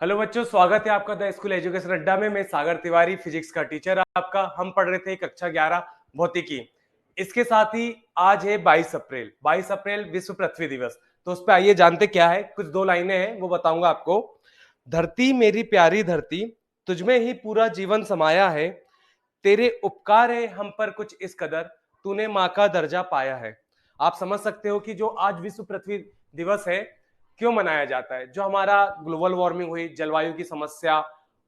Hello बच्चों, स्वागत है आपका द स्कूल एजुकेशन अड्डा में। मैं सागर तिवारी, फिजिक्स का टीचर आपका। हम पढ़ रहे थे कक्षा 11 भौतिकी। इसके साथ ही आज है 22 अप्रैल। 22 अप्रैल विश्व पृथ्वी दिवस। तो उस पर आइए जानते क्या है। कुछ दो लाइनें हैं वो बताऊंगा आपको। धरती मेरी प्यारी धरती, तुझमें ही पूरा जीवन समाया है। तेरे उपकार है हम पर कुछ इस कदर, तूने माँ का दर्जा पाया है। आप समझ सकते हो कि जो आज विश्व पृथ्वी दिवस है क्यों मनाया जाता है। जो हमारा ग्लोबल वार्मिंग हुई, जलवायु की समस्या,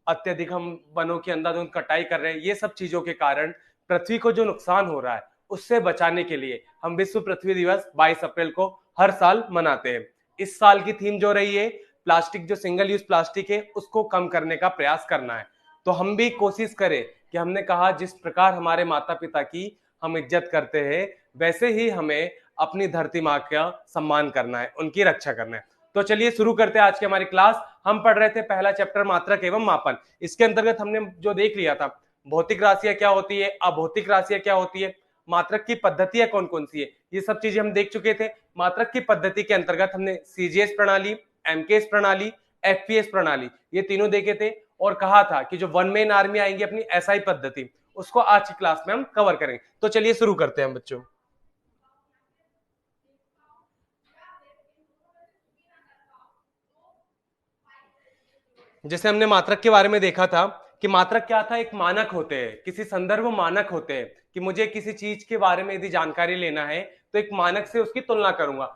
अत्यधिक हम वनों की अंधाधुंध कटाई कर रहे हैं, ये सब चीजों के कारण पृथ्वी को जो नुकसान हो रहा है उससे बचाने के लिए हम विश्व पृथ्वी दिवस 22 अप्रैल को हर साल मनाते हैं। इस साल की थीम जो रही है, प्लास्टिक, जो सिंगल यूज प्लास्टिक है उसको कम करने का प्रयास करना है। तो हम भी कोशिश करें कि हमने कहा जिस प्रकार हमारे माता पिता की हम इज्जत करते हैं वैसे ही हमें अपनी धरती माँ का सम्मान करना है, उनकी रक्षा करना है। तो चलिए शुरू करते हैं आज की हमारी क्लास। हम पढ़ रहे थे पहला चैप्टर मात्रक एवं मापन। इसके अंतर्गत हमने जो देख लिया था भौतिक राशियां क्या होती है, अभौतिक राशियां क्या होती है, मात्रक की पद्धतियां कौन कौन सी है, ये सब चीजें हम देख चुके थे। मात्रक की पद्धति के अंतर्गत हमने सीजीएस प्रणाली, एमकेएस प्रणाली, एफपीएस प्रणाली, ये तीनों देखे थे। और कहा था कि जो वन मैन आर्मी आएंगी अपनी एसआई पद्धति, उसको आज की क्लास में हम कवर करेंगे। तो चलिए शुरू करते हैं बच्चों। जैसे हमने मात्रक के बारे में देखा था कि मात्रक क्या था, एक मानक होते हैं, किसी संदर्भ मानक होते हैं कि मुझे किसी चीज के बारे में यदि जानकारी लेना है तो एक मानक से उसकी तुलना करूंगा।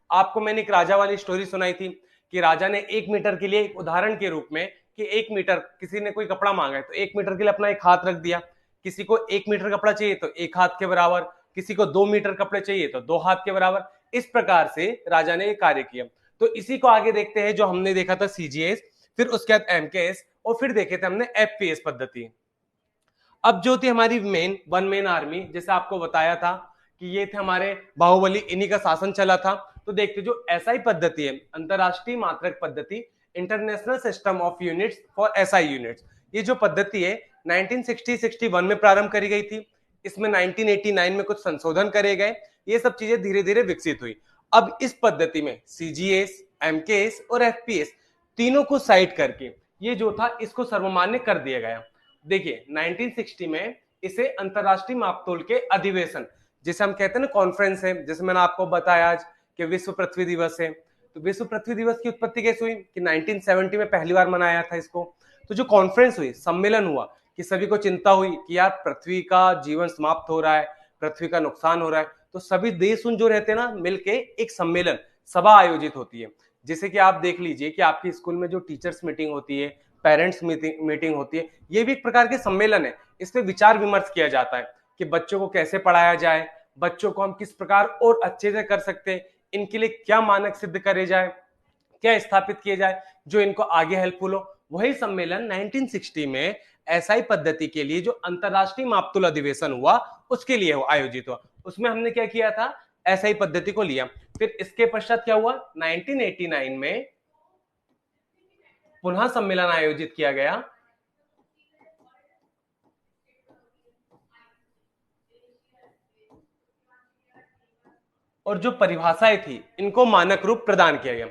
आपको मैंने एक राजा वाली स्टोरी सुनाई थी कि राजा ने 1 मीटर के लिए, एक उदाहरण के रूप में, कि 1 मीटर, किसी ने कोई कपड़ा मांगा है तो 1 मीटर के लिए अपना एक हाथ रख दिया। किसी को 1 मीटर कपड़ा चाहिए तो एक हाथ के बराबर, किसी को 2 मीटर कपड़े चाहिए तो 2 हाथ के बराबर। इस प्रकार से राजा ने कार्य किया। तो इसी को आगे देखते हैं जो हमने देखा था सीजीएस, फिर उसके बाद एमकेएस, और फिर देखे थे हमने एफपीएस पद्धति। अब जो थी हमारी मेन वन मैन आर्मी, जैसे आपको बताया था कि ये थे हमारे बाहुबली, इन्हीं का शासन चला था। तो देखते जो एसआई पद्धति है, अंतरराष्ट्रीय मात्रक पद्धति, international system of units for SI units, ये जो पद्धति है 1960-61 में प्रारंभ करी गई थी। इसमें 1989 में कुछ संशोधन करे गए। ये सब चीजें धीरे धीरे विकसित हुई। अब इस पद्धति में सीजीएस, एमकेएस और एफपीएस तीनों को साइड करके ये जो था इसको सर्वमान्य कर दिया गया। देखिए 1960 में इसे अंतरराष्ट्रीय मापतोल के अधिवेशन, जिसे हम कहते हैं ना कॉन्फ्रेंस है, जैसे मैंने आपको बताया आज कि विश्व पृथ्वी दिवस है। तो विश्व पृथ्वी दिवस की उत्पत्ति कैसे हुई कि 1970 में पहली बार मनाया था इसको। तो जो कॉन्फ्रेंस हुई, सम्मेलन हुआ, कि सभी को चिंता हुई कि यार पृथ्वी का जीवन समाप्त हो रहा है, पृथ्वी का नुकसान हो रहा है। तो सभी देश जो रहते हैं ना मिलके एक सम्मेलन, सभा आयोजित होती है। जैसे कि आप देख लीजिए कि आपके स्कूल में जो टीचर्स मीटिंग होती है, पेरेंट्स मीटिंग होती है, ये भी एक प्रकार के सम्मेलन है। इसमें विचार विमर्श किया जाता है कि बच्चों को कैसे पढ़ाया जाए, बच्चों को हम किस प्रकार और अच्छे से कर सकते हैं, इनके लिए क्या मानक सिद्ध करे जाए, क्या स्थापित किए जाए जो इनको आगे हेल्पफुल हो। वही सम्मेलन 1960 में एसआई पद्धति के लिए जो अंतरराष्ट्रीय मापतुल अधिवेशन हुआ उसके लिए आयोजित हुआ। उसमें हमने क्या किया था, एसआई पद्धति को लिया। फिर इसके पश्चात क्या हुआ, 1989 में पुनः सम्मेलन आयोजित किया गया। और जो परिभाषाएं थी इनको मानक रूप प्रदान किया गया।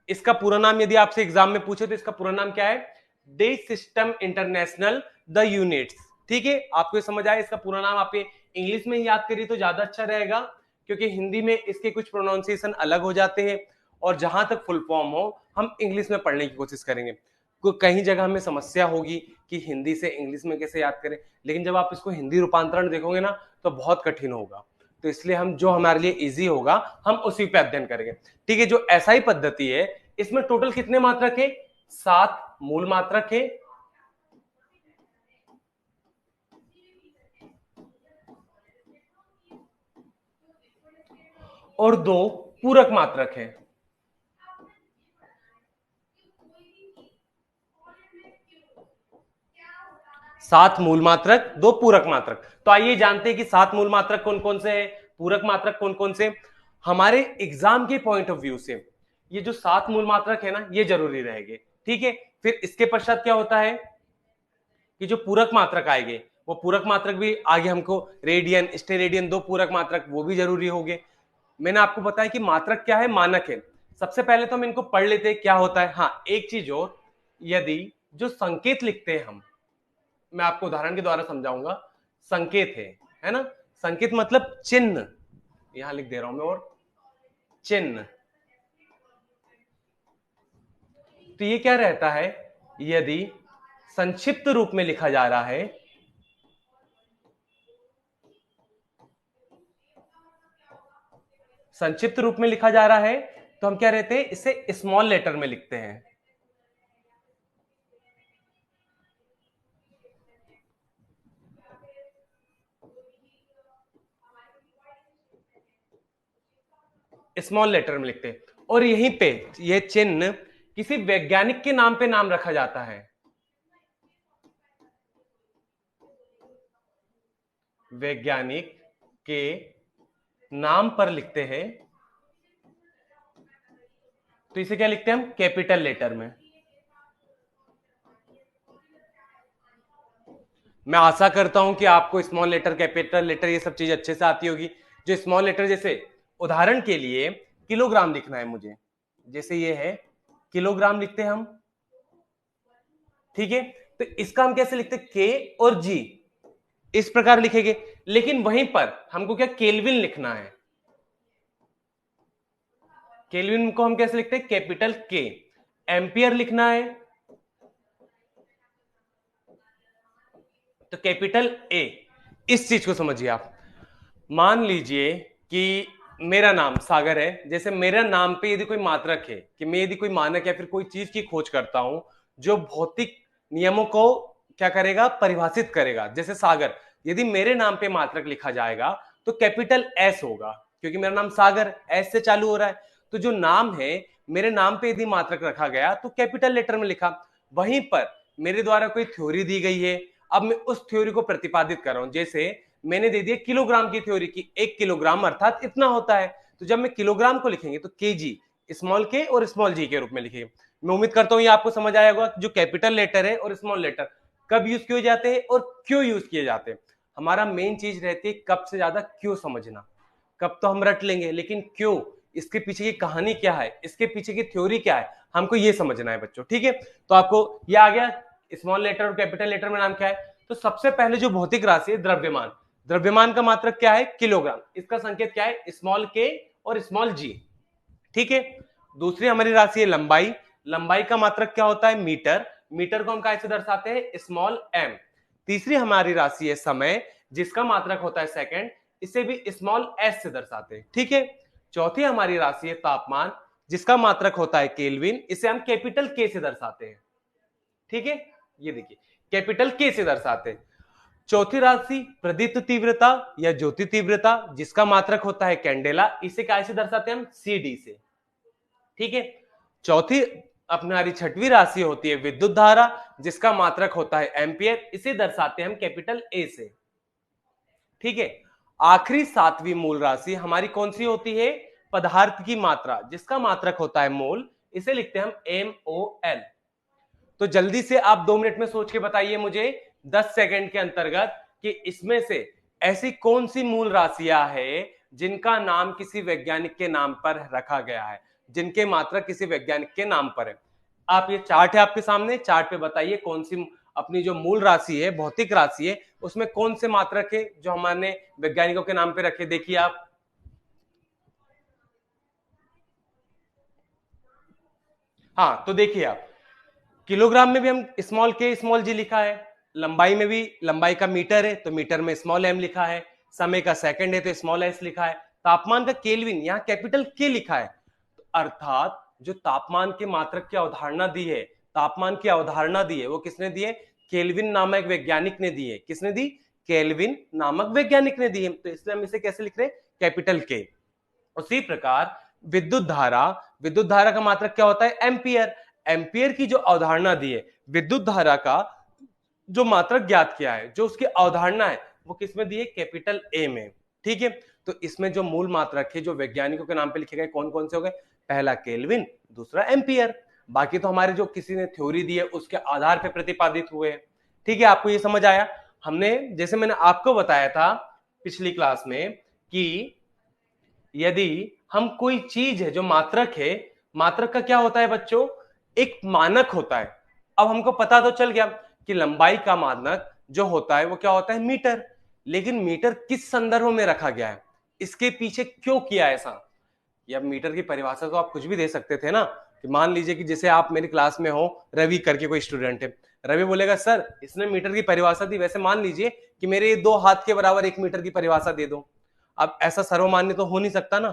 इसका पूरा नाम यदि आपसे एग्जाम में पूछे तो इसका पूरा नाम क्या है, day system international the units. ठीक है, आपको समझ आया। इसका पूरा नाम आप इंग्लिश में ही याद करिए तो ज्यादा अच्छा रहेगा, क्योंकि हिंदी में इसके कुछ प्रोनाउंसिएशन अलग हो जाते हैं। और जहां तक फुल फॉर्म हो हम इंग्लिश में पढ़ने की कोशिश करेंगे। कहीं जगह हमें समस्या होगी कि हिंदी से इंग्लिश में कैसे याद करें, लेकिन जब आप इसको हिंदी रूपांतरण देखोगे ना तो बहुत कठिन होगा। तो इसलिए हम जो हमारे लिए इजी होगा हम उसी पे अध्ययन करेंगे। ठीक है, जो एसआई पद्धति है इसमें टोटल कितने मात्रक है, 7 मूल मात्रक है और 2 पूरक मात्रक है। सात मूल मात्रक, 2 पूरक मात्रक। तो आइए जानते हैं कि 7 मूल मात्रक कौन कौन से हैं, पूरक मात्रक कौन कौन से। हमारे एग्जाम के पॉइंट ऑफ व्यू से ये जो 7 मूल मात्रक है ना ये जरूरी रहेंगे। ठीक है, फिर इसके पश्चात क्या होता है कि जो पूरक मात्रक आएंगे वो पूरक मात्रक भी आगे हमको रेडियन, स्टेरेडियन, 2 पूरक मात्रक वो भी जरूरी होंगे। मैंने आपको बताया कि मात्रक क्या है, मानक है। सबसे पहले तो हम इनको पढ़ लेते हैं क्या होता है। हाँ, एक चीज और, यदि जो संकेत लिखते हैं हम, मैं आपको उदाहरण के द्वारा समझाऊंगा, संकेत है ना, संकेत मतलब चिन्ह, यहां लिख दे रहा हूं मैं, और चिन्ह, तो ये क्या रहता है, यदि संक्षिप्त रूप में लिखा जा रहा है, संक्षिप्त रूप में लिखा जा रहा है, तो हम क्या रहते हैं, इसे स्मॉल लेटर में लिखते हैं। स्मॉल लेटर में लिखते हैं, और यहीं पे ये चिन्ह किसी वैज्ञानिक के नाम पे नाम रखा जाता है, वैज्ञानिक के नाम पर लिखते हैं, तो इसे क्या लिखते हैं हम, कैपिटल लेटर में। मैं आशा करता हूं कि आपको स्मॉल लेटर, कैपिटल लेटर, ये सब चीज अच्छे से आती होगी। जो स्मॉल लेटर, जैसे उदाहरण के लिए किलोग्राम लिखना है मुझे, जैसे ये है किलोग्राम लिखते हैं हम, ठीक है, तो इसका हम कैसे लिखते हैं, के और जी, इस प्रकार लिखेंगे। लेकिन वहीं पर हमको क्या, केल्विन लिखना है, केल्विन को हम कैसे लिखते हैं, कैपिटल के। एम्पियर लिखना है तो कैपिटल ए। इस चीज को समझिए आप। मान लीजिए कि मेरा नाम सागर है, जैसे मेरा नाम पे यदि कोई मात्रक है, कि मैं यदि कोई मानक या फिर कोई चीज की खोज करता हूं जो भौतिक नियमों को क्या करेगा, परिभाषित करेगा, जैसे सागर, यदि मेरे नाम पे मात्रक लिखा जाएगा तो कैपिटल एस होगा, क्योंकि मेरा नाम सागर एस से चालू हो रहा है। तो जो नाम है, मेरे नाम पे यदि मात्रक रखा गया तो कैपिटल लेटर में लिखा। वहीं पर मेरे द्वारा कोई थ्योरी दी गई है, अब मैं उस थ्योरी को प्रतिपादित कर रहा हूं, जैसे मैंने दे दिया किलोग्राम की थ्योरी की, 1 किलोग्राम अर्थात इतना होता है, तो जब मैं किलोग्राम को लिखेंगे तो केजी, स्मॉल के और स्मॉल जी के रूप में लिखेंगे। मैं उम्मीद करता हूं ये आपको समझ आया होगा, जो कैपिटल लेटर है और स्मॉल लेटर कब यूज किए जाते हैं और क्यों यूज किए जाते हैं। हमारा मेन चीज रहती है कब से ज्यादा क्यों समझना। कब तो हम रट लेंगे, लेकिन क्यों, इसके पीछे की कहानी क्या है, इसके पीछे की थ्योरी क्या है, हमको ये समझना है बच्चों, ठीक है। तो आपको ये आ गया स्मॉल लेटर और कैपिटल लेटर में नाम क्या है। तो सबसे पहले जो भौतिक राशि है द्रव्यमान, द्रव्यमान का मात्रक क्या है, किलोग्राम, इसका संकेत क्या है, स्मॉल के और स्मॉल जी, ठीक है। दूसरी हमारी राशि है लंबाई, लंबाई का मात्रक क्या होता है, मीटर, मीटर को हम कैसे दर्शाते हैं, स्मॉल एम। तीसरी हमारी राशि है समय, जिसका मात्रक होता है सेकंड, इसे भी स्मॉल एस से दर्शाते हैं, ठीक है। चौथी हमारी राशि है तापमान, जिसका मात्रक होता है केल्विन, इसे हम कैपिटल के से दर्शाते हैं, ठीक है। ये देखिए कैपिटल के से दर्शाते हैं। चौथी राशि प्रदीप्त तीव्रता या ज्योति तीव्रता, जिसका मात्रक होता है कैंडेला, इसे कैसे दर्शाते हैं हम, सीडी से, ठीक है। चौथी अपनी छठवीं राशि होती है विद्युत धारा, जिसका मात्रक होता है एम्पियर, इसे दर्शाते हैं हम कैपिटल ए से, ठीक है। आखिरी सातवीं मूल राशि हमारी कौन सी होती है, पदार्थ की मात्रा, जिसका मात्रक होता है मोल, इसे लिखते हैं हम MOL। तो जल्दी से आप 2 मिनट में सोच के बताइए मुझे 10 सेकंड के अंतर्गत कि इसमें से ऐसी कौन सी मूल राशियां है जिनका नाम किसी वैज्ञानिक के नाम पर रखा गया है, जिनके मात्रक किसी वैज्ञानिक के नाम पर है। आप, ये चार्ट है आपके सामने, चार्ट पे बताइए कौन सी अपनी जो मूल राशि है, भौतिक राशि है, उसमें कौन से मात्रक है जो हमारे वैज्ञानिकों के नाम पे रखे, देखिए आप। हाँ, तो देखिए आप, किलोग्राम में भी हम स्मॉल के स्मॉल जी लिखा है, लंबाई में भी, लंबाई का मीटर है तो मीटर में स्मॉल एम लिखा है, समय का सेकंड है तो स्मॉल एस लिखा है, तापमान का केल्विन यहाँ कैपिटल के लिखा है। तो अर्थात जो तापमान के मात्रक की अवधारणा दी है, तापमान की अवधारणा दी है, वो किसने दी है, केल्विन नामक वैज्ञानिक ने दी है। किसने दी, केल्विन नामक वैज्ञानिक ने दी है, तो इसलिए हम इसे कैसे लिख रहे हैं, कैपिटल के। उसी प्रकार विद्युत धारा, विद्युत धारा का मात्रक क्या होता है, एम्पियर, एम्पियर की जो अवधारणा दी है, विद्युत धारा का जो मात्रक ज्ञात किया है, जो उसकी अवधारणा है, वो किसमें दी है, कैपिटल ए में, ठीक है। तो इसमें जो मूल मात्रक है जो वैज्ञानिकों के नाम पे लिखे गए, कौन कौन से हो गए, पहला केल्विन, दूसरा एम्पियर, बाकी तो हमारे जो किसी ने थ्योरी दी है उसके आधार पर प्रतिपादित हुए हैं, ठीक है। आपको ये समझ आया। हमने, जैसे मैंने आपको बताया था पिछली क्लास में, कि यदि हम कोई चीज है जो मात्रक है, मात्रक का क्या होता है बच्चों, एक मानक होता है, अब हमको पता तो चल गया कि लंबाई का मानक जो होता है वो क्या होता है, मीटर। लेकिन मीटर किस संदर्भ में रखा गया है, इसके पीछे क्यों किया ऐसा? या मीटर की परिभाषा तो आप कुछ भी दे सकते थे ना, कि मान लीजिए कि जैसे आप मेरी क्लास में हो, रवि करके कोई स्टूडेंट है, रवि बोलेगा सर इसने मीटर की परिभाषा दी, वैसे मान लीजिए कि मेरे ये 2 हाथ के बराबर 1 मीटर की परिभाषा दे दो। अब ऐसा सर्वमान्य तो हो नहीं सकता ना।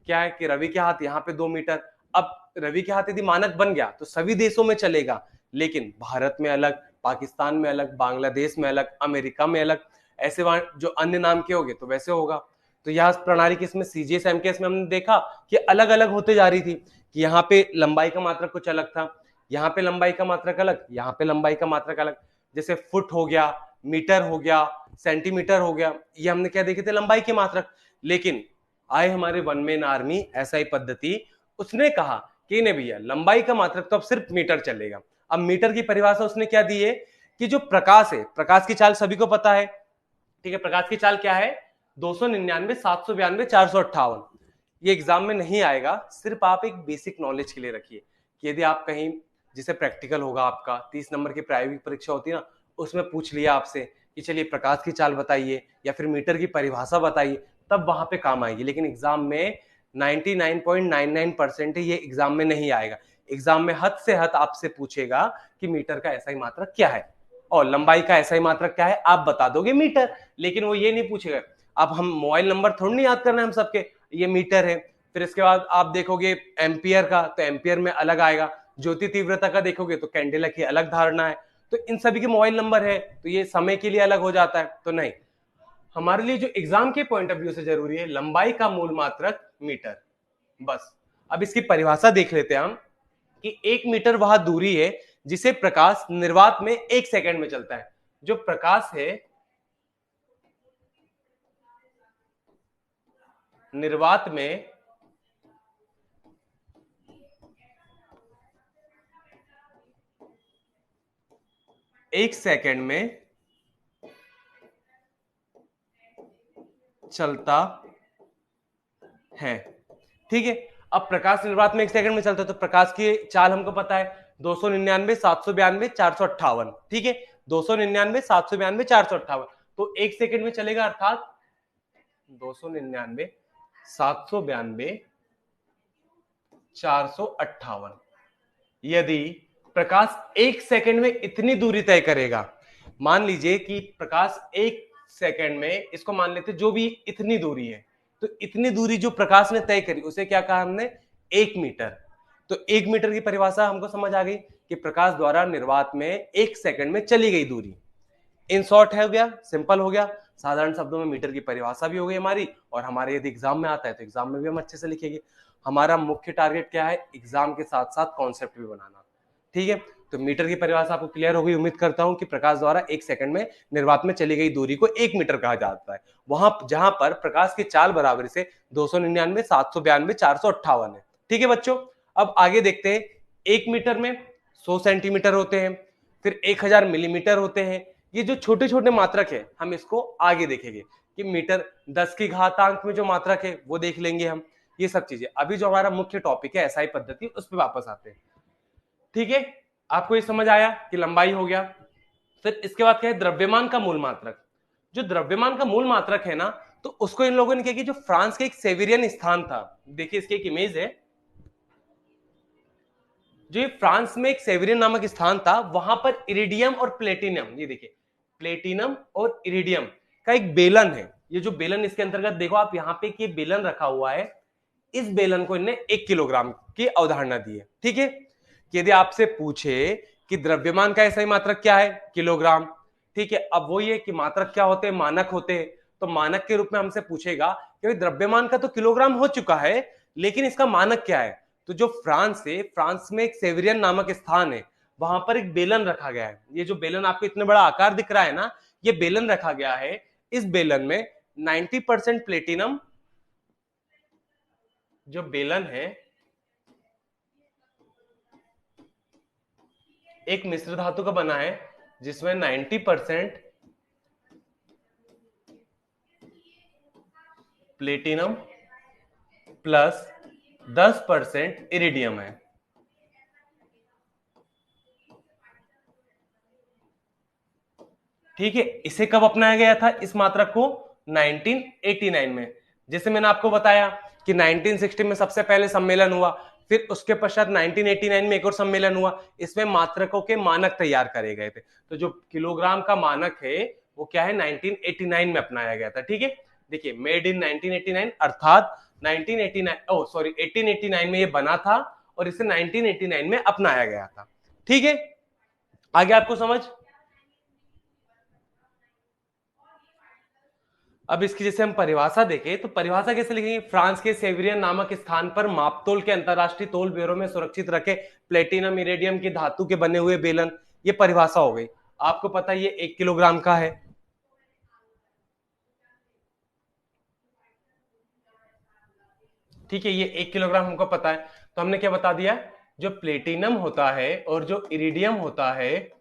क्या है कि रवि के हाथ यहाँ पे 2 मीटर, अब रवि के हाथ यदि मानक बन गया तो सभी देशों में चलेगा, लेकिन भारत में अलग, पाकिस्तान में अलग, बांग्लादेश में अलग, अमेरिका में अलग, ऐसे जो अन्य नाम के होंगे तो वैसे होगा। तो यह प्रणाली किसमें, सीजीएस एमकेएस में हमने देखा कि अलग अलग होते जा रही थी, कि यहाँ पे लंबाई का मात्रक कुछ अलग था, यहाँ पे लंबाई का मात्रक अलग, यहाँ पे लंबाई का मात्रक अलग। जैसे फुट हो गया, मीटर हो गया, सेंटीमीटर हो गया, ये हमने क्या देखे थे, लंबाई के मात्रक। लेकिन आए हमारे वन मैन आर्मी एसआई पद्धति, उसने कहा कि नहीं भैया लंबाई का मात्रक तो अब सिर्फ मीटर चलेगा। अब मीटर की परिभाषा उसने क्या दी है कि जो प्रकाश है, प्रकाश की चाल सभी को पता है, ठीक है, प्रकाश की चाल क्या है, 299, 792, 458। ये एग्जाम में नहीं आएगा, सिर्फ आप एक बेसिक नॉलेज के लिए रखिए कि यदि आप कहीं, जैसे प्रैक्टिकल होगा आपका 30 नंबर की प्रायोगिक परीक्षा होती है ना, उसमें पूछ लिया आपसे कि चलिए प्रकाश की चाल बताइए या फिर मीटर की परिभाषा बताइए, तब वहां पे काम आएगी। लेकिन एग्जाम में 99.99% ये एग्जाम में नहीं आएगा। एग्जाम में हद से हद आपसे पूछेगा कि मीटर का ऐसा ही मात्रक क्या है और लंबाई का ऐसा ही मात्रक क्या है, आप बता दोगे मीटर। लेकिन वो ये नहीं पूछेगा, अब हम मोबाइल नंबर थोड़ी नहीं याद करना है हम सबके, ये मीटर है। फिर इसके बाद आप देखोगे एम्पियर का, तो एम्पियर में अलग आएगा। ज्योति तीव्रता का देखोगे तो कैंडेला की अलग धारणा है। तो इन सभी के मोबाइल नंबर है, तो ये समय के लिए अलग हो जाता है। तो नहीं, हमारे लिए जो एग्जाम के पॉइंट ऑफ व्यू से जरूरी है, लंबाई का मूल मात्रक मीटर, बस। अब इसकी परिभाषा देख लेते हैं हम कि 1 मीटर वह दूरी है जिसे प्रकाश निर्वात में 1 सेकंड में चलता है। जो प्रकाश है निर्वात में 1 सेकंड में चलता है, ठीक है। अब प्रकाश निर्वात में 1 सेकंड में चलता है, तो प्रकाश की चाल हमको पता है 299, 792, 458, ठीक है। 299, 792, 458, तो 1 सेकंड में चलेगा, अर्थात 299, 792, 458। यदि प्रकाश 1 सेकंड में इतनी दूरी तय करेगा, मान लीजिए कि प्रकाश 1 सेकंड में, इसको मान लेते जो भी इतनी दूरी है, तो इतनी दूरी जो प्रकाश ने तय करी उसे क्या कहा हमने, 1 मीटर। तो 1 मीटर की परिभाषा हमको समझ आ गई कि प्रकाश द्वारा निर्वात में 1 सेकंड में चली गई दूरी। इन शॉर्ट है, हो गया, सिंपल हो गया, साधारण शब्दों में मीटर की परिभाषा भी हो गई हमारी, और हमारे यदि एग्जाम में आता है तो एग्जाम में भी हम अच्छे से लिखेंगे। हमारा मुख्य टारगेट क्या है, एग्जाम के साथ साथ कॉन्सेप्ट भी बनाना, ठीक है। तो मीटर की परिभाषा आपको क्लियर हो गई, उम्मीद करता हूं कि प्रकाश द्वारा 1 सेकंड में निर्वात में चली गई दूरी को 1 मीटर कहा जाता है, वहां जहां पर प्रकाश की चाल बराबर से 299, 792, 458 है, ठीक है बच्चों। अब आगे देखते हैं, 1 मीटर में 100 सेंटीमीटर होते हैं, फिर 1000 मिलीमीटर होते हैं। ये जो छोटे छोटे मात्रक है हम इसको आगे देखेंगे, कि मीटर 10 की घातांक में जो मात्रक है वो देख लेंगे हम, ये सब चीजें। अभी जो हमारा मुख्य टॉपिक है एसआई पद्धति, उस पर वापस आते हैं, ठीक है। आपको ये समझ आया कि लंबाई हो गया। फिर इसके बाद क्या है, द्रव्यमान का मूल मात्रक। जो द्रव्यमान का मूल मात्रक है ना, तो उसको इन लोगों ने क्या किया, जो फ्रांस के एक सेवेरियन स्थान था, देखिए इसकी एक इमेज है, जो ये फ्रांस में एक सेवेरियन नामक स्थान था, वहां पर इरिडियम और प्लेटिनम, ये देखिए प्लेटिनम और इरिडियम का एक बेलन है। ये जो बेलन, इसके अंतर्गत देखो आप यहाँ पे कि बेलन रखा हुआ है, इस बेलन को इन्हें 1 किलोग्राम की अवधारणा दी है, ठीक है। कि यदि आपसे पूछे कि द्रव्यमान का ऐसा ही मात्रक क्या है, किलोग्राम, ठीक है। अब वो ये कि मात्रक क्या होते हैं, मानक होते हैं, तो मानक के रूप में हमसे पूछेगा कि द्रव्यमान का तो किलोग्राम हो चुका है, लेकिन इसका मानक क्या है। तो जो फ्रांस है, फ्रांस में एक सेवेरियन नामक स्थान है, वहां पर एक बेलन रखा गया है। ये जो बेलन आपको इतने बड़ा आकार दिख रहा है ना, ये बेलन रखा गया है। इस बेलन में 90% प्लेटिनम, जो बेलन है एक मिश्र धातु का बना है, जिसमें 90% प्लेटिनम प्लस 10% इरिडियम है। ठीक है, इसे कब अपनाया गया था इस मात्रक को? 1989 में। जैसे मैंने आपको बताया कि 1960 में सबसे पहले सम्मेलन हुआ, फिर उसके पश्चात 1989 में एक और सम्मेलन हुआ, इसमें मात्रकों के मानक तैयार करे गए थे। तो जो किलोग्राम का मानक है वो क्या है, 1989 में अपनाया गया था। ठीक है, देखिए मेड इन 1989 अर्थात 1889 में ये बना था और इसे 1989 में अपनाया गया था। ठीक है, आगे आपको समझ। अब इसकी जैसे हम परिभाषा देखें तो परिभाषा कैसे लिखेंगे? फ्रांस के सेविरियन नामक स्थान पर मापतोल के अंतरराष्ट्रीय तोल ब्यूरो में सुरक्षित रखे प्लेटिनम इरेडियम की धातु के बने हुए बेलन, ये परिभाषा हो गई। आपको पता है ये 1 किलोग्राम का है। ठीक है, ये 1 किलोग्राम हमको पता है। तो हमने क्या बता दिया, जो प्लेटिनम होता है और जो इरिडियम होता है,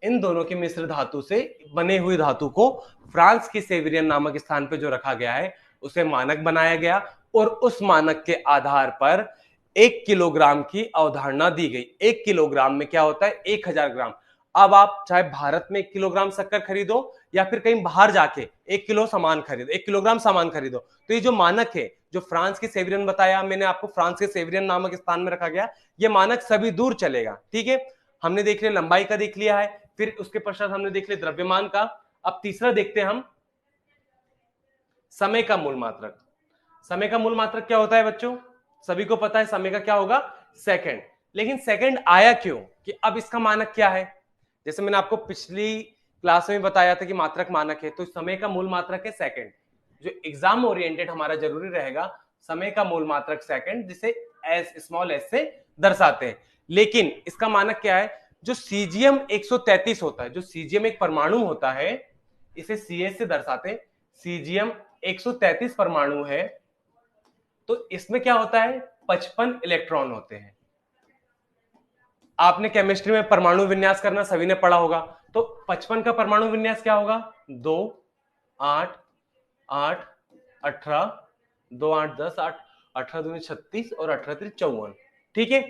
इन दोनों की मिश्र धातु से बने हुई धातु को फ्रांस की सेविरियन नामक स्थान पर जो रखा गया है उसे मानक बनाया गया और उस मानक के आधार पर 1 किलोग्राम की अवधारणा दी गई। 1 किलोग्राम में क्या होता है, 1000 ग्राम। अब आप चाहे भारत में 1 किलोग्राम शक्कर खरीदो या फिर कहीं बाहर जाके 1 किलो सामान खरीदो, 1 किलोग्राम सामान खरीदो, तो ये जो मानक है, जो फ्रांस की सेविरियन बताया मैंने आपको, फ्रांस के सेविरियन नामक स्थान में रखा गया, ये मानक सभी दूर चलेगा। ठीक है, हमने देख लिया लंबाई का, देख लिया है, फिर उसके पश्चात हमने देख लिया द्रव्यमान का। अब तीसरा देखते हैं हम समय का मूल मात्रक। समय का मूल मात्रक क्या होता है बच्चों? सभी को पता है समय का क्या होगा, सेकंड। लेकिन सेकंड आया क्यों, कि अब इसका मानक क्या है? जैसे मैंने आपको पिछली क्लास में बताया था कि मात्रक मानक है, तो समय का मूल मात्रक है सेकंड। जो एग्जाम ओरिएंटेड हमारा जरूरी रहेगा, समय का मूल मात्रक सेकंड, जिसे एस, स्मॉल एस से दर्शाते हैं। लेकिन इसका मानक क्या है? जो सीजियम 133 होता है, जो सीजियम एक परमाणु होता है, इसे सीएस से दर्शाते हैं। सीजियम 133 परमाणु है, तो इसमें क्या होता है, 55 इलेक्ट्रॉन होते हैं। आपने केमिस्ट्री में परमाणु विन्यास करना सभी ने पढ़ा होगा, तो 55 का परमाणु विन्यास क्या होगा, 2 8 8 18 2 8 10 8 18 दूनी 36 और 18 3 54। ठीक है,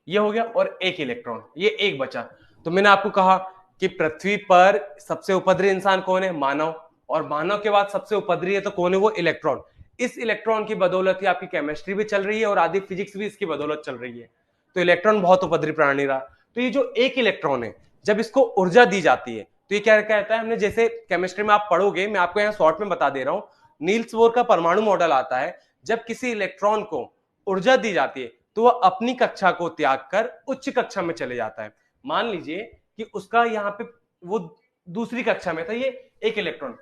ये हो गया, और एक इलेक्ट्रॉन, ये एक बचा। तो मैंने आपको कहा कि पृथ्वी पर सबसे उपद्रवी इंसान कौन है, मानव, और मानव के बाद सबसे उपद्रवी है तो कौन है, वो इलेक्ट्रॉन। इस इलेक्ट्रॉन की बदौलत ही आपकी केमिस्ट्री भी चल रही है और आदि फिजिक्स भी इसकी बदौलत चल रही है। तो इलेक्ट्रॉन बहुत उपद्रवी प्राणी रहा। तो ये जो एक इलेक्ट्रॉन है, जब इसको ऊर्जा दी जाती है तो ये क्या कहता है, हमने जैसे केमिस्ट्री में आप पढ़ोगे, मैं आपको यहाँ शॉर्ट में बता दे रहा हूं, नील्स बोर का परमाणु मॉडल आता है। जब किसी इलेक्ट्रॉन को ऊर्जा दी जाती है तो वह अपनी कक्षा को त्याग कर उच्च कक्षा में चले जाता है। मान लीजिए कि उसका यहाँ पे वो दूसरी कक्षा में था, ये एक इलेक्ट्रॉन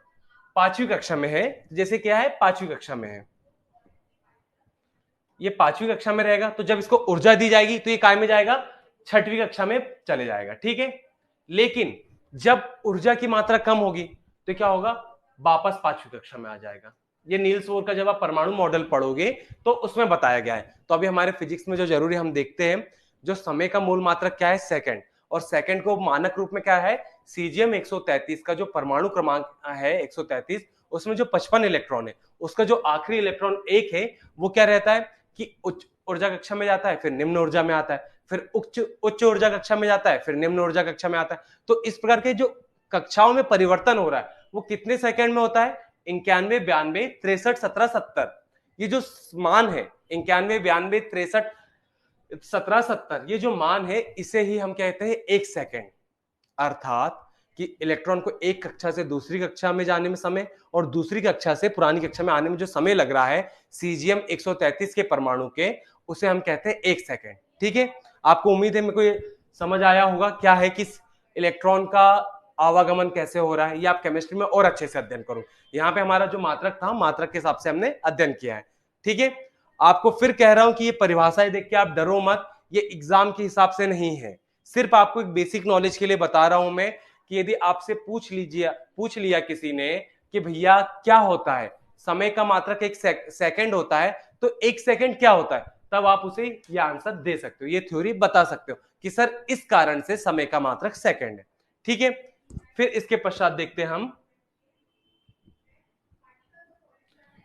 5वीं कक्षा में है, जैसे क्या है 5वीं कक्षा में है, ये 5वीं कक्षा में रहेगा। तो जब इसको ऊर्जा दी जाएगी तो ये काय में जाएगा, 6वीं कक्षा में चले जाएगा। ठीक है, लेकिन जब ऊर्जा की मात्रा कम होगी तो क्या होगा, वापस 5वीं कक्षा में आ जाएगा। ये नील्स बोर का जब आप परमाणु मॉडल पढ़ोगे तो उसमें बताया गया है। तो अभी हमारे फिजिक्स में जो जरूरी हम देखते हैं, जो समय का मूल मात्रक क्या है, सेकंड, और सेकंड को मानक रूप में क्या है, सीजियम 133 का जो परमाणु क्रमांक है 133, उसमें जो 55 इलेक्ट्रॉन है, उसका जो आखिरी इलेक्ट्रॉन एक है, वो क्या रहता है कि उच्च ऊर्जा कक्षा में जाता है, फिर निम्न ऊर्जा में आता है, फिर उच्च ऊर्जा कक्षा में जाता है, फिर निम्न ऊर्जा कक्षा में आता है। तो इस प्रकार के जो कक्षाओं में परिवर्तन हो रहा है वो कितने सेकंड में होता है, 91 92 63 17 70। ये जो मान है 91 92 63 17 70, ये जो मान है इसे ही हम कहते हैं 1 सेकंड। अर्थात कि इलेक्ट्रॉन को एक कक्षा से दूसरी कक्षा में जाने में समय और दूसरी कक्षा से पुरानी कक्षा में आने में जो समय लग रहा है सीजियम 133 के परमाणु के, उसे हम कहते हैं 1 सेकंड। ठीक है, आपको उम्मीद है मेरे को ये समझ आया होगा क्या है कि इलेक्ट्रॉन का आवागमन कैसे हो रहा है। ये आप केमिस्ट्री में और अच्छे से अध्ययन करो। यहाँ पे हमारा जो मात्रक था, मात्रक के हिसाब से हमने अध्ययन किया है। ठीक है, आपको फिर कह रहा हूं कि ये परिभाषाएं देख के आप डरो मत, ये एग्जाम के हिसाब से नहीं है, सिर्फ आपको एक बेसिक नॉलेज के लिए बता रहा हूं मैं कि यदि आपसे पूछ लिया किसी ने कि भैया क्या होता है, समय का मात्रक 1 सेकंड होता है, तो 1 सेकंड क्या होता है, तब आप उसे यह आंसर दे सकते हो, ये थ्योरी बता सकते हो कि सर इस कारण से समय का मात्रक सेकंड है। ठीक है, फिर इसके पश्चात देखते हैं हम,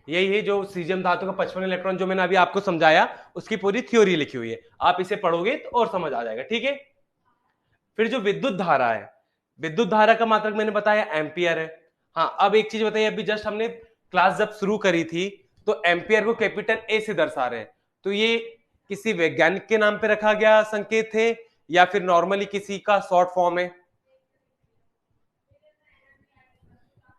यही है जो सीजियम धातु का 55 इलेक्ट्रॉन जो मैंने अभी आपको समझाया, उसकी पूरी थ्योरी लिखी हुई है, आप इसे पढ़ोगे तो और समझ आ जाएगा। ठीक है, फिर जो विद्युत धारा है, विद्युत धारा का मात्रक मैंने बताया एम्पियर है। हाँ, अब एक चीज बताइए, अभी जस्ट हमने क्लास जब शुरू करी थी तो एम्पियर को कैपिटल ए से दर्शा रहे हैं, तो ये किसी वैज्ञानिक के नाम पे रखा गया संकेत है या फिर नॉर्मली किसी का शॉर्ट फॉर्म है?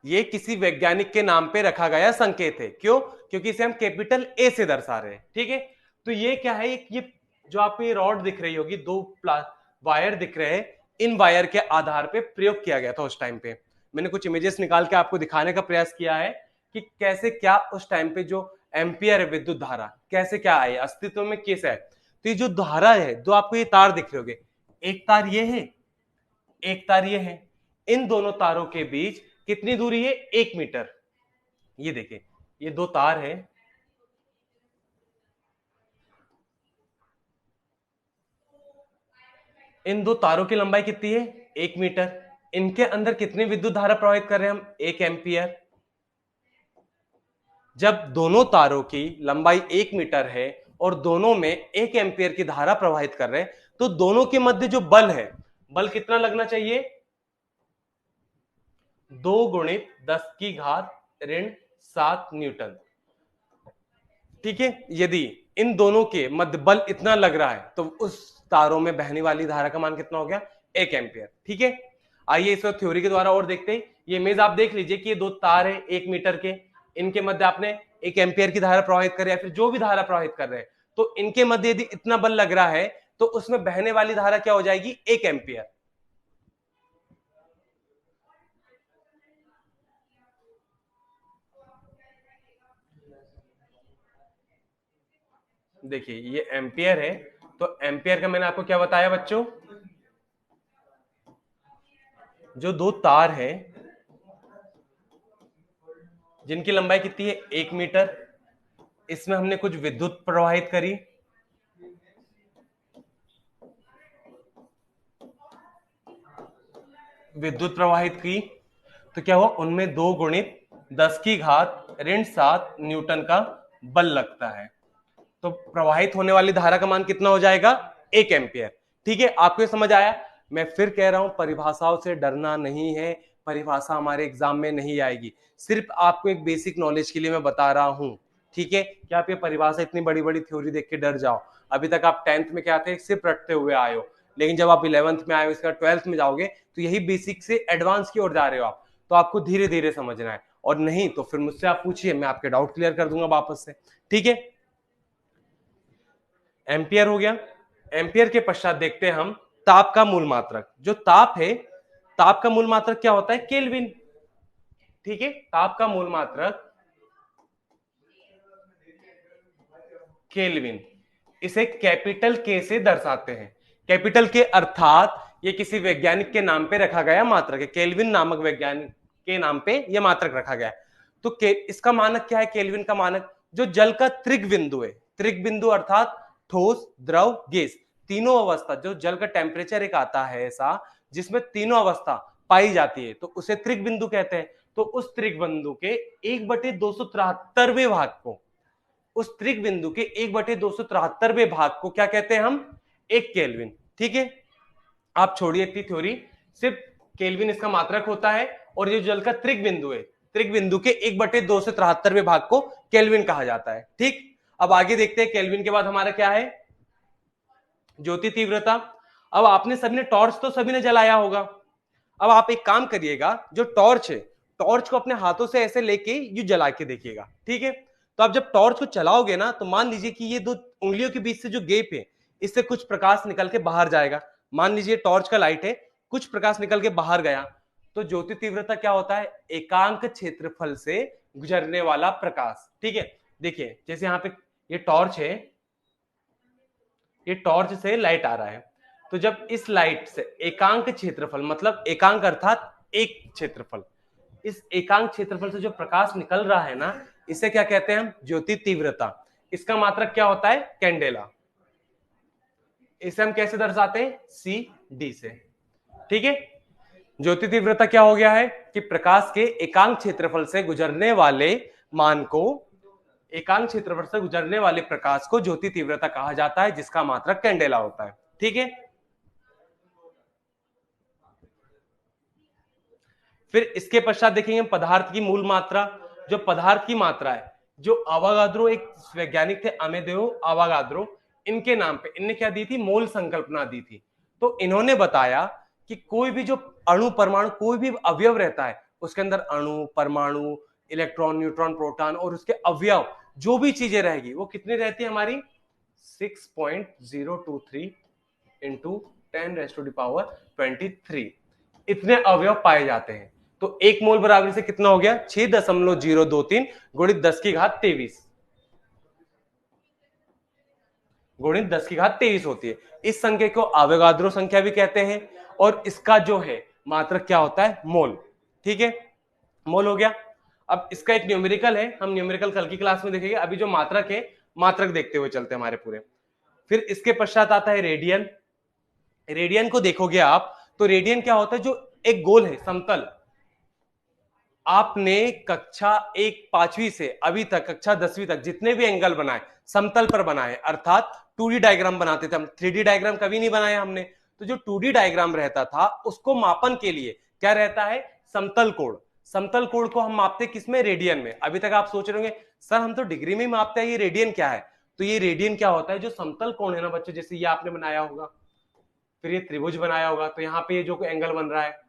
ये किसी वैज्ञानिक के नाम पे रखा गया संकेत है। क्यों? क्योंकि इसे हम कैपिटल ए से दर्शा रहे हैं। ठीक है, तो ये क्या है, ये जो आपको ये रॉड दिख रही होगी, दो वायर दिख रहे हैं, इन वायर के आधार पे प्रयोग किया गया था उस टाइम पे। मैंने कुछ इमेजेस निकाल के आपको दिखाने का प्रयास किया है कि कैसे क्या उस टाइम पे जो एम्पियर है विद्युत धारा कैसे क्या आई, अस्तित्व में कैसे है। तो ये जो धारा है, जो आपको ये तार दिख रहे होंगे, एक तार ये है, एक तार ये है, इन दोनों तारों के बीच कितनी दूरी है? 1 मीटर। ये देखिए, ये दो तार है, इन दो तारों की लंबाई कितनी है? 1 मीटर। इनके अंदर कितनी विद्युत धारा प्रवाहित कर रहे हैं हम? 1 एम्पियर। जब दोनों तारों की लंबाई 1 मीटर है और दोनों में 1 एम्पियर की धारा प्रवाहित कर रहे हैं, तो दोनों के मध्य जो बल है, बल कितना लगना चाहिए? 2 गुणित 10⁻⁷ न्यूटन। ठीक है, यदि इन दोनों के मध्य बल इतना लग रहा है तो उस तारों में बहने वाली धारा का मान कितना हो गया? 1 एम्पियर। ठीक है, आइए इसको थ्योरी के द्वारा और देखते हैं। ये इमेज आप देख लीजिए कि ये दो तार है 1 मीटर के, इनके मध्य आपने 1 एम्पियर की धारा प्रवाहित कर या फिर जो भी धारा प्रवाहित कर रहे हैं, तो इनके मध्य यदि इतना बल लग रहा है तो उसमें बहने वाली धारा क्या हो जाएगी? 1 एम्पियर। देखिए ये एम्पियर है, तो एम्पियर का मैंने आपको क्या बताया बच्चों? जो दो तार है जिनकी लंबाई कितनी है? 1 मीटर, इसमें हमने कुछ विद्युत प्रवाहित करी, विद्युत प्रवाहित की, तो क्या हुआ? उनमें 2 गुणित 10⁻⁷ न्यूटन का बल लगता है। तो प्रवाहित होने वाली धारा का मान कितना हो जाएगा? 1 एम्पियर। ठीक है, आपको ये समझ आया? मैं फिर कह रहा हूं, परिभाषाओं से डरना नहीं है, परिभाषा हमारे एग्जाम में नहीं आएगी, सिर्फ आपको एक बेसिक नॉलेज के लिए मैं बता रहा हूं। ठीक है, क्या आप ये परिभाषा इतनी बड़ी बड़ी थ्योरी देख के डर जाओ? अभी तक आप 10th में क्या थे? सिर्फ रटते हुए आए हो, लेकिन जब आप 11th में आए हो, इसका 12th में जाओगे तो यही बेसिक से एडवांस की ओर जा रहे हो आप, तो आपको धीरे धीरे समझना है, और नहीं तो फिर मुझसे आप पूछिए, मैं आपके डाउट क्लियर कर दूंगा वापस से। ठीक है, एम्पियर हो गया। एम्पियर के पश्चात देखते हैं हम ताप का मूल मात्रक। जो ताप है, ताप का मूल मात्रक क्या होता है? केल्विन। ठीक है, ताप का मूल मात्रक केल्विन, इसे कैपिटल के से दर्शाते हैं। कैपिटल के अर्थात ये किसी वैज्ञानिक के नाम पे रखा गया मात्रक है, केल्विन नामक वैज्ञानिक के नाम पे यह मात्रक रखा गया है। तो इसका मानक क्या है? केल्विन का मानक जो जल का त्रिक बिंदु है, त्रिक बिंदु अर्थात ठोस, द्रव, गैस, तीनों अवस्था, जो जल का टेम्परेचर एक आता है ऐसा जिसमें तीनों अवस्था पाई जाती है, तो उसे त्रिक बिंदु कहते हैं। तो उस त्रिक बिंदु के 1/273वें भाग को, उस त्रिक बिंदु के 1/273वें भाग को क्या कहते हैं हम? 1 केल्विन। ठीक है, आप छोड़िए इतनी थ्योरी, सिर्फ केल्विन इसका मात्रक होता है, और ये जल का त्रिक बिंदु है, त्रिक बिंदु के 1/273वें भाग को केल्विन कहा जाता है। ठीक, अब आगे देखते हैं, केल्विन के बाद हमारा क्या है? ज्योति तीव्रता। अब आपने सभी ने टॉर्च तो सभी ने जलाया होगा, अब आप एक काम करिएगा, जो टॉर्च है, टॉर्च को अपने हाथों से ऐसे लेके यू जला के देखिएगा। ठीक है, तो आप जब टॉर्च को चलाओगे ना, तो मान लीजिए कि ये दो उंगलियों के बीच से जो गैप है, इससे कुछ प्रकाश निकल के बाहर जाएगा। मान लीजिए टॉर्च का लाइट है, कुछ प्रकाश निकल के बाहर गया, तो ज्योति तीव्रता क्या होता है? एकांक क्षेत्रफल से गुजरने वाला प्रकाश। ठीक है, देखिए जैसे यहाँ पे ये टॉर्च है, ये टॉर्च से लाइट आ रहा है, तो जब इस लाइट से एकांक क्षेत्रफल, मतलब एकांक अर्थात एक क्षेत्रफल, इस एकांक क्षेत्रफल से जो प्रकाश निकल रहा है ना, इसे क्या कहते हैं हम? ज्योति तीव्रता। इसका मात्रक क्या होता है? कैंडेला। इसे हम कैसे दर्शाते हैं? CD से। ठीक है, ज्योति तीव्रता क्या हो गया है कि प्रकाश के एकांक क्षेत्रफल से गुजरने वाले मान को, एकांक क्षेत्रफल से गुजरने वाले प्रकाश को ज्योति तीव्रता कहा जाता है, जिसका मात्रक कैंडेला होता है। ठीक है, फिर इसके पश्चात देखेंगे पदार्थ की मूल मात्रा। जो पदार्थ की मात्रा है, जो अवागाद्रो एक वैज्ञानिक थे, अमेदेओ अवागाद्रो, इनके नाम पे इनने क्या दी थी, मोल संकल्पना दी थी। तो इन्होंने बताया कि कोई भी जो अणु परमाणु कोई भी अवयव रहता है, उसके अंदर अणु परमाणु इलेक्ट्रॉन न्यूट्रॉन प्रोटॉन और उसके अवयव जो भी चीजें रहेगी वो कितनी रहती है हमारी 6.023 इंटू 10⁻23 इतने अवयव पाए जाते हैं। तो एक मोल बराबर से कितना हो गया 6.023 गुणित 10⁻23 गुणित 10⁻23 होती है। इस संख्या को अवोगाद्रो संख्या भी कहते हैं और इसका जो है मात्रक क्या होता है, मोल। ठीक है, मोल हो गया। अब इसका एक न्यूमेरिकल है, हम न्यूमेरिकल कल की क्लास में देखेंगे। अभी जो मात्रक है, मात्रक देखते हुए चलते हैं हमारे पूरे। फिर इसके पश्चात आता है रेडियन। रेडियन को देखोगे आप तो रेडियन क्या होता है, जो एक गोल है समतल। आपने कक्षा 1 5वीं से अभी तक कक्षा 10वीं तक जितने भी एंगल बनाए समतल पर बनाए, अर्थात 2D डायग्राम बनाते थे हम, 3D डायग्राम कभी नहीं बनाया हमने। तो जो 2D डायग्राम रहता था उसको मापन के लिए क्या रहता है, समतल कोण। समतल कोण को हम मापते किसमें, रेडियन में। अभी तक आप सोच रहे होंगे सर हम तो डिग्री में ही मापते हैं, ये रेडियन क्या है। तो ये रेडियन क्या होता है, जो समतल कोण है ना बच्चों, जैसे ये आपने बनाया होगा, फिर ये त्रिभुज बनाया होगा, तो यहाँ पे ये जो एंगल बन रहा है,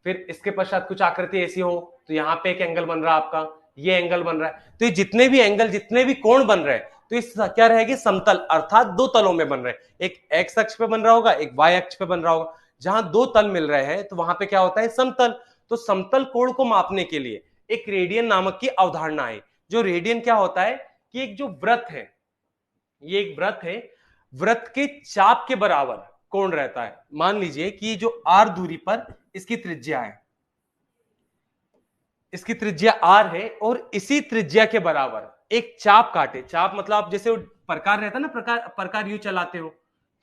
फिर इसके पश्चात कुछ आकृति ऐसी हो तो यहाँ पे एक एंगल बन रहा है आपका, ये एंगल बन रहा है। तो ये जितने भी एंगल जितने भी कोण बन रहे हैं तो इस क्या रहेगी, समतल, अर्थात दो तलों में बन रहे हैं। एक एक्स अक्ष पे बन रहा होगा, एक वाई अक्ष पे बन रहा होगा। जहां दो तल मिल रहे हैं तो वहां पे क्या होता है, समतल। तो समतल कोण को मापने के लिए एक रेडियन नामक की अवधारणा है। जो रेडियन क्या होता है कि एक जो वृत्त है, ये एक वृत्त है, वृत्त के चाप के बराबर कोण रहता है। मान लीजिए कि जो आर दूरी पर इसकी त्रिज्या है, इसकी त्रिज्या आर है और इसी त्रिज्या के बराबर एक चाप काटे। चाप मतलब आप जैसे प्रकार रहता है ना, प्रकार यू चलाते हो,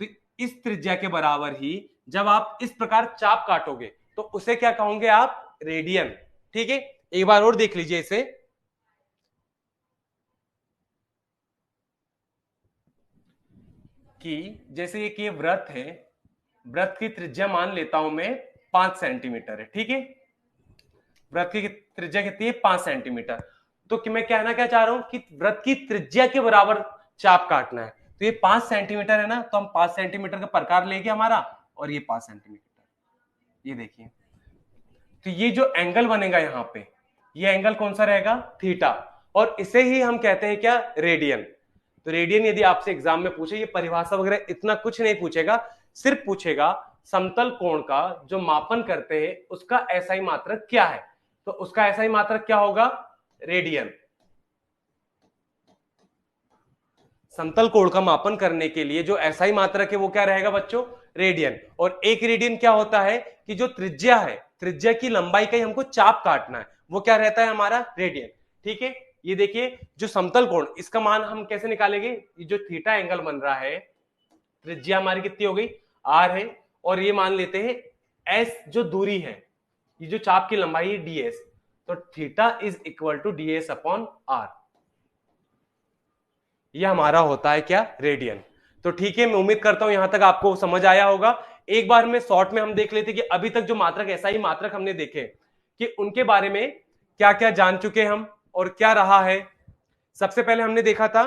तो इस त्रिज्या के बराबर ही जब आप इस प्रकार चाप काटोगे तो उसे क्या कहोगे आप, रेडियन। ठीक है, एक बार और देख लीजिए इसे कि जैसे ये वृत्त है, वृत्त की त्रिज्या मान लेता हूं मैं 5 सेंटीमीटर है। ठीक है, वृत्त की त्रिज्या कितनी है, 5 सेंटीमीटर। तो कि मैं कहना क्या चाह रहा हूं कि वृत्त की त्रिज्या के बराबर चाप काटना है। तो ये 5 सेंटीमीटर है ना, तो हम 5 सेंटीमीटर का प्रकार लेंगे हमारा, और ये 5 सेंटीमीटर, ये देखिए। तो ये जो एंगल बनेगा यहाँ पे, ये एंगल कौन सा रहेगा, थीटा, और इसे ही हम कहते हैं क्या, रेडियन। तो रेडियन यदि आपसे एग्जाम में पूछे, ये परिभाषा वगैरह इतना कुछ नहीं पूछेगा, सिर्फ पूछेगा समतल कोण का जो मापन करते हैं उसका एसआई मात्रक क्या है। तो उसका एसआई मात्रक क्या होगा, रेडियन। समतल कोण का मापन करने के लिए जो एसआई मात्रक है वो क्या रहेगा बच्चों, रेडियन। और एक रेडियन क्या होता है कि जो त्रिज्या है, त्रिज्या की लंबाई का ही हमको चाप काटना है, वो क्या रहता है हमारा, रेडियन। ठीक है, ये देखिए जो समतल कोण, इसका मान हम कैसे निकालेंगे, ये जो थीटा एंगल बन रहा है, त्रिज्या हमारी कितनी हो गई, आर है, और ये मान लेते हैं एस जो दूरी है, ये जो चाप की लंबाई है डीएस। तो theta is equal to DS upon R, ये हमारा होता है क्या, रेडियन। तो ठीक है, मैं उम्मीद करता हूं यहां तक आपको समझ आया होगा। एक बार में शॉर्ट में हम देख लेते कि अभी तक जो मात्रक ऐसा ही मात्रक हमने देखे कि उनके बारे में क्या क्या जान चुके हम और क्या रहा है। सबसे पहले हमने देखा था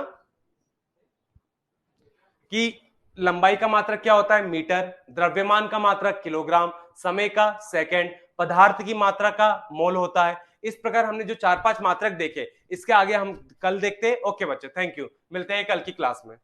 कि लंबाई का मात्रक क्या होता है, मीटर, द्रव्यमान का मात्रक किलोग्राम, समय का सेकंड, पदार्थ की मात्रा का मोल होता है। इस प्रकार हमने जो 4 5 मात्रक देखे, इसके आगे हम कल देखते हैं। ओके बच्चे, थैंक यू, मिलते हैं कल की क्लास में।